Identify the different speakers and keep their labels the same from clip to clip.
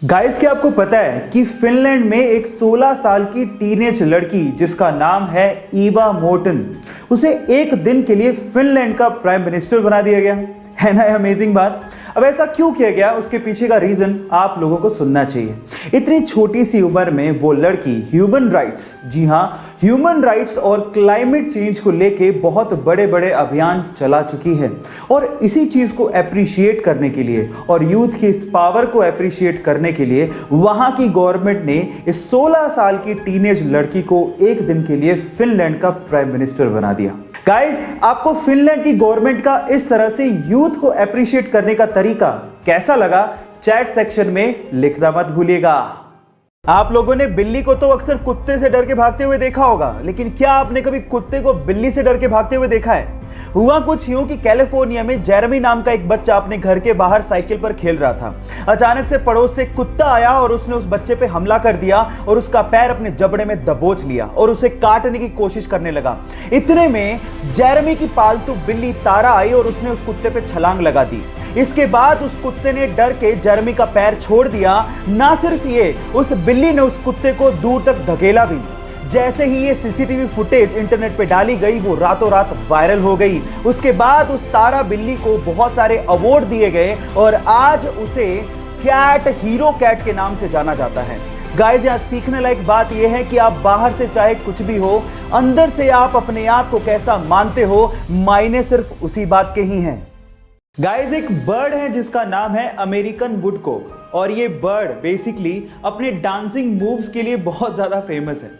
Speaker 1: Guys, क्या आपको पता है कि फिनलैंड में एक 16 साल की टीनेज लड़की जिसका नाम है ईवा मोर्टन, उसे एक दिन के लिए फिनलैंड का प्राइम मिनिस्टर बना दिया गया। है ना अमेजिंग बात। अब ऐसा क्यों किया गया, उसके पीछे का रीजन आप लोगों को सुनना चाहिए। इतनी छोटी सी उम्र में वो लड़की ह्यूमन राइट्स, जी हाँ, ह्यूमन राइट्स और क्लाइमेट चेंज को लेके बहुत बड़े बड़े अभियान चला चुकी है। और इसी चीज को अप्रिशिएट करने के लिए और यूथ की इस पावर को अप्रिशिएट करने के लिए वहां की गवर्नमेंट ने इस 16 साल की टीनेज लड़की को एक दिन के लिए फिनलैंड का प्राइम मिनिस्टर बना दिया। गाइस, आपको फिनलैंड की गवर्नमेंट का इस तरह से यूथ को अप्रिशिएट करने का तरीका कैसा लगा, चैट सेक्शन में लिखना मत भूलिएगा। आप लोगों ने बिल्ली को तो अक्सर कुत्ते से डर के भागते हुए देखा होगा, लेकिन क्या आपने कभी कुत्ते को बिल्ली से डर के भागते हुए देखा है? हुआ कुछ यूं कि कैलिफोर्निया में जेरेमी नाम का एक बच्चा अपने घर के बाहर साइकिल पर खेल रहा था। अचानक से पड़ोस से कुत्ता आया और उसने उस बच्चे पे हमला कर दिया और उसका पैर अपने जबड़े में दबोच लिया और उसे काटने की कोशिश करने लगा। इतने में जेरेमी की पालतू बिल्ली तारा आई और उसने उस कुत्ते पे छलांग लगा दी। इसके बाद उस कुत्ते ने डर के जेरेमी का पैर छोड़ दिया। ना सिर्फ ये, उस बिल्ली ने उस कुत्ते को दूर तक धकेला भी। जैसे ही ये सीसीटीवी फुटेज इंटरनेट पे डाली गई, वो रातों रात वायरल हो गई। उसके बाद उस तारा बिल्ली को बहुत सारे अवार्ड दिए गए और आज उसे कैट हीरो कैट के नाम से जाना जाता है। गाइस, यहाँ सीखने लायक बात यह है कि आप बाहर से चाहे कुछ भी हो, अंदर से आप अपने आप को कैसा मानते हो, मायने सिर्फ उसी बात के ही हैं। गाइस, एक बर्ड है जिसका नाम है अमेरिकन वुडकॉक और ये बर्ड बेसिकली अपने डांसिंग मूव्स के लिए बहुत ज़्यादा फेमस है,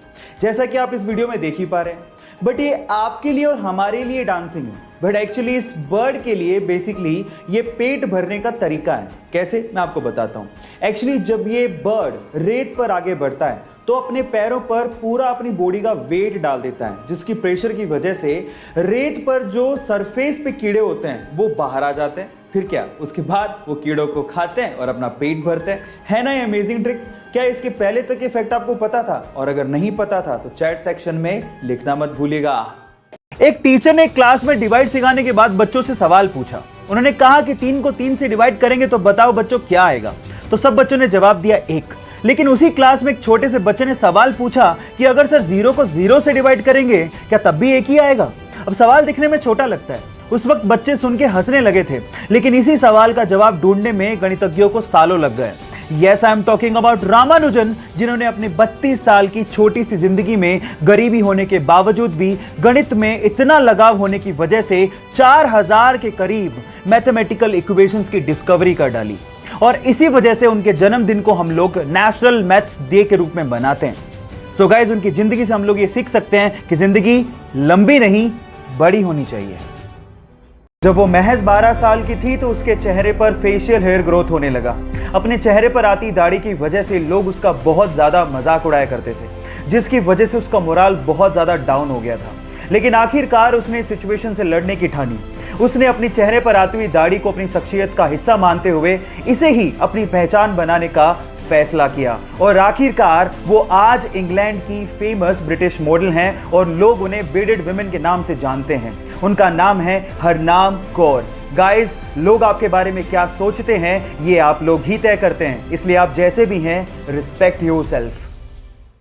Speaker 1: जैसा कि आप इस वीडियो में देख ही पा रहे हैं। बट ये आपके लिए और हमारे लिए डांसिंग है, बट एक्चुअली इस बर्ड के लिए बेसिकली ये पेट भरने का तरीका है। कैसे, मैं आपको बताता हूँ। एक्चुअली जब ये बर्ड रेत पर आगे बढ़ता है तो अपने पैरों पर पूरा अपनी बॉडी का वेट डाल देता है, जिसकी प्रेशर की वजह से रेत पर जो सरफेस पे कीड़े होते हैं वो बाहर आ जाते हैं। फिर क्या, उसके बाद वो कीड़ों को खाते हैं और अपना पेट भरते हैं। है ना ये अमेजिंग ट्रिक? क्या इसके पहले तक इफेक्ट आपको पता था? और अगर नहीं पता था तो चैट सेक्शन में लिखना मत भूलिएगा। एक टीचर ने क्लास में डिवाइड सिखाने के बाद बच्चों से सवाल पूछा। उन्होंने कहा कि 3 को 3 से डिवाइड करेंगे तो बताओ बच्चों क्या आएगा? तो सब बच्चों ने जवाब दिया 1। लेकिन उसी क्लास में एक छोटे से बच्चे ने सवाल पूछा कि अगर सर 0 को 0 से डिवाइड करेंगे क्या तब भी 1 ही आएगा? अब सवाल दिखने में छोटा लगता है, उस वक्त बच्चे सुन के हंसने लगे थे, लेकिन इसी सवाल का जवाब ढूंढने में गणितज्ञों को सालों लग गए। Yes, I am talking about Ramanujan, जिन्होंने अपनी 32 साल की छोटी सी जिंदगी में गरीबी होने के बावजूद भी गणित में इतना लगाव होने की वजह से 4000 के करीब मैथमेटिकल इक्वेशंस की डिस्कवरी कर डाली। और इसी वजह से उनके जन्मदिन को हम लोग नेशनल मैथ्स डे के रूप में मनाते हैं। सो गाइस, उनकी जिंदगी से हम लोग ये सीख सकते हैं कि जिंदगी लंबी नहीं, बड़ी होनी चाहिए। जब वो महज 12 साल की थी तो उसके चेहरे पर फेशियल हेयर ग्रोथ होने लगा। अपने चेहरे पर आती दाढ़ी की वजह से लोग उसका बहुत ज्यादा मजाक उड़ाया करते थे, जिसकी वजह से उसका मोराल बहुत ज्यादा डाउन हो गया था। लेकिन आखिरकार उसने इस सिचुएशन से लड़ने की ठानी। उसने अपनी चेहरे पर आती हुई दाढ़ी को अपनी शख्सियत का हिस्सा मानते हुए इसे ही अपनी पहचान बनाने का फैसला किया और आखिरकार वो आज इंग्लैंड की फेमस ब्रिटिश मॉडल हैं और लोग उन्हें बीडेड वुमेन के नाम से जानते हैं। उनका नाम है हरनाम कौर। गाइस, लोग आपके बारे में क्या सोचते हैं ये आप लोग ही तय करते हैं, इसलिए आप जैसे भी हैं, रिस्पेक्ट योरसेल्फ।